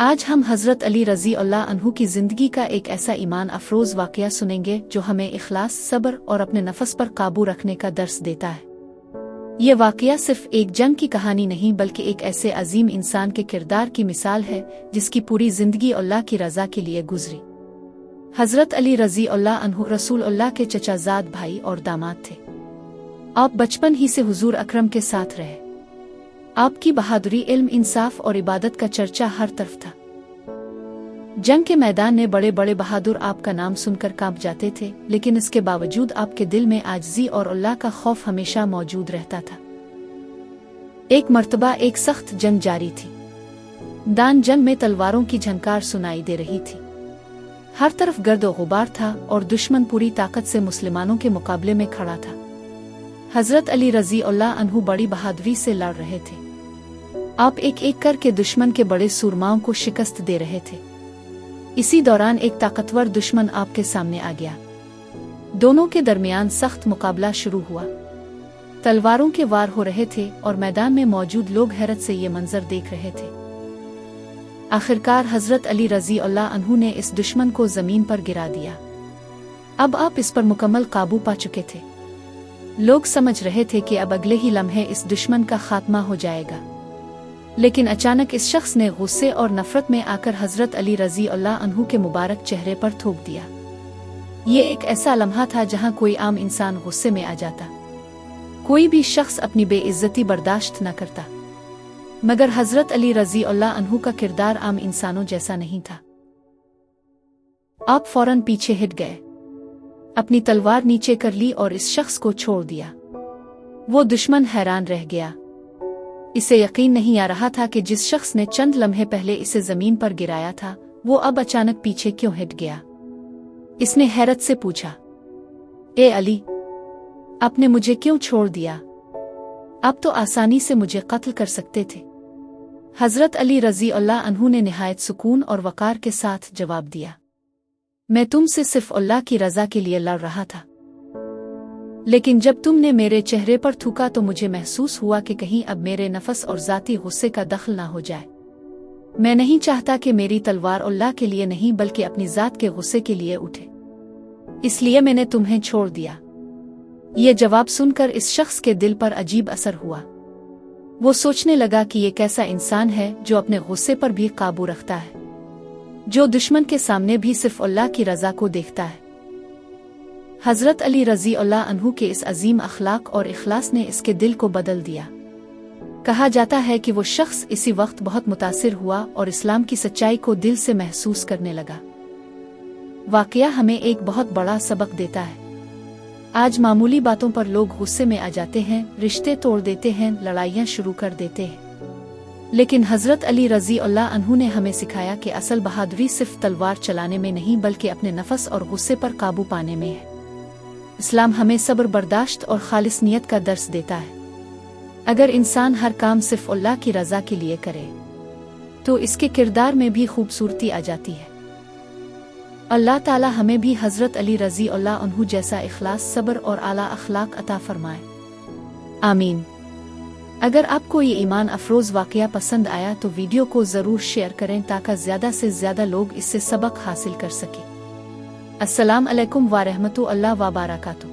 आज हम हज़रत अली रज़ी अल्लाह अन्हु की ज़िंदगी का एक ऐसा ईमान अफरोज़ वाक़या सुनेंगे जो हमें इखलास, सब्र और अपने नफ़स पर काबू रखने का दर्स देता है। ये वाक़या सिर्फ एक जंग की कहानी नहीं बल्कि एक ऐसे अजीम इंसान के किरदार की मिसाल है जिसकी पूरी ज़िंदगी अल्लाह की रज़ा के लिए गुजरी। हज़रत अली रज़ी अल्लाह अन्हु रसूल अल्लाह के चचाज़ाद भाई और दामाद थे। आप बचपन ही से हुजूर अकरम के साथ रहे। आपकी बहादुरी, इल्म, इंसाफ और इबादत का चर्चा हर तरफ था। जंग के मैदान में बड़े बड़े बहादुर आपका नाम सुनकर कांप जाते थे, लेकिन इसके बावजूद आपके दिल में आजिज़ी और अल्लाह का खौफ हमेशा मौजूद रहता था। एक मर्तबा एक सख्त जंग जारी थी। दान जंग में तलवारों की झंकार सुनाई दे रही थी। हर तरफ गर्द और गुबार था और दुश्मन पूरी ताकत से मुसलमानों के मुकाबले में खड़ा था। हज़रत अली रज़ी अल्लाह अन्हु बड़ी बहादुरी से लड़ रहे थे। आप एक एक करके दुश्मन के बड़े सूरमाओं को शिकस्त दे रहे थे। इसी दौरान एक ताकतवर दुश्मन आपके सामने आ गया। दोनों के दरमियान सख्त मुकाबला शुरू हुआ। तलवारों के वार हो रहे थे और मैदान में मौजूद लोग हैरत से ये मंजर देख रहे थे। आखिरकार हज़रत अली रज़ी अल्लाह अन्हु ने इस दुश्मन को जमीन पर गिरा दिया। अब आप इस पर मुकम्मल काबू पा चुके थे। लोग समझ रहे थे कि अब अगले ही लम्हे इस दुश्मन का खात्मा हो जाएगा, लेकिन अचानक इस शख्स ने गुस्से और नफरत में आकर हज़रत अली रज़ी अल्लाह अन्हु के मुबारक चेहरे पर थूक दिया। ये एक ऐसा लम्हा था जहां कोई आम इंसान गुस्से में आ जाता, कोई भी शख्स अपनी बेइज्जती बर्दाश्त न करता, मगर हज़रत अली रज़ी अल्लाह अन्हु का किरदार आम इंसानों जैसा नहीं था। आप फौरन पीछे हट गए, अपनी तलवार नीचे कर ली और इस शख्स को छोड़ दिया। वो दुश्मन हैरान रह गया। इसे यकीन नहीं आ रहा था कि जिस शख्स ने चंद लम्हे पहले इसे जमीन पर गिराया था, वो अब अचानक पीछे क्यों हट गया। इसने हैरत से पूछा, ए अली, आपने मुझे क्यों छोड़ दिया? आप तो आसानी से मुझे कत्ल कर सकते थे। हज़रत अली रज़ी अल्लाह अन्हु ने निहायत सुकून और वक़ार के साथ जवाब दिया, मैं तुमसे सिर्फ अल्लाह की रज़ा के लिए लड़ रहा था, लेकिन जब तुमने मेरे चेहरे पर थूका तो मुझे महसूस हुआ कि कहीं अब मेरे नफस और ज़ाती गुस्से का दखल ना हो जाए। मैं नहीं चाहता कि मेरी तलवार अल्लाह के लिए नहीं बल्कि अपनी ज़ात के गुस्से के लिए उठे, इसलिए मैंने तुम्हें छोड़ दिया। ये जवाब सुनकर इस शख्स के दिल पर अजीब असर हुआ। वो सोचने लगा कि ये कैसा इंसान है जो अपने गुस्से पर भी काबू रखता है, जो दुश्मन के सामने भी सिर्फ अल्लाह की रज़ा को देखता है। हज़रत अली रज़ी अल्लाह अन्हु के इस अजीम अखलाक और इखलास ने इसके दिल को बदल दिया। कहा जाता है कि वो शख्स इसी वक्त बहुत मुतासिर हुआ और इस्लाम की सच्चाई को दिल से महसूस करने लगा। वाक़या हमें एक बहुत बड़ा सबक देता है। आज मामूली बातों पर लोग गुस्से में आ जाते हैं, रिश्ते तोड़ देते हैं, लड़ाइयाँ शुरू कर देते हैं, लेकिन हज़रत अली रज़ी अल्लाह अन्हु ने हमें सिखाया कि असल बहादुरी सिर्फ तलवार चलाने में नहीं बल्कि अपने नफस और गुस्से पर काबू पाने में है। इस्लाम हमें सब्र, बर्दाश्त और खालिस नियत का दर्स देता है। अगर इंसान हर काम सिर्फ अल्लाह की रज़ा के लिए करे तो इसके किरदार में भी खूबसूरती आ जाती है। अल्लाह ताला हमें भी हज़रत अली रज़ी अल्लाह अन्हु जैसा इखलास, सब्र और आला अखलाक अता फरमाए। आमीन। अगर आपको ये ईमान अफरोज़ वाक़या पसंद आया तो वीडियो को ज़रूर शेयर करें ताकि ज़्यादा से ज़्यादा लोग इससे सबक हासिल कर सकें। अस्सलाम अलैकुम व रहमतुल्लाह व बरकातुहू।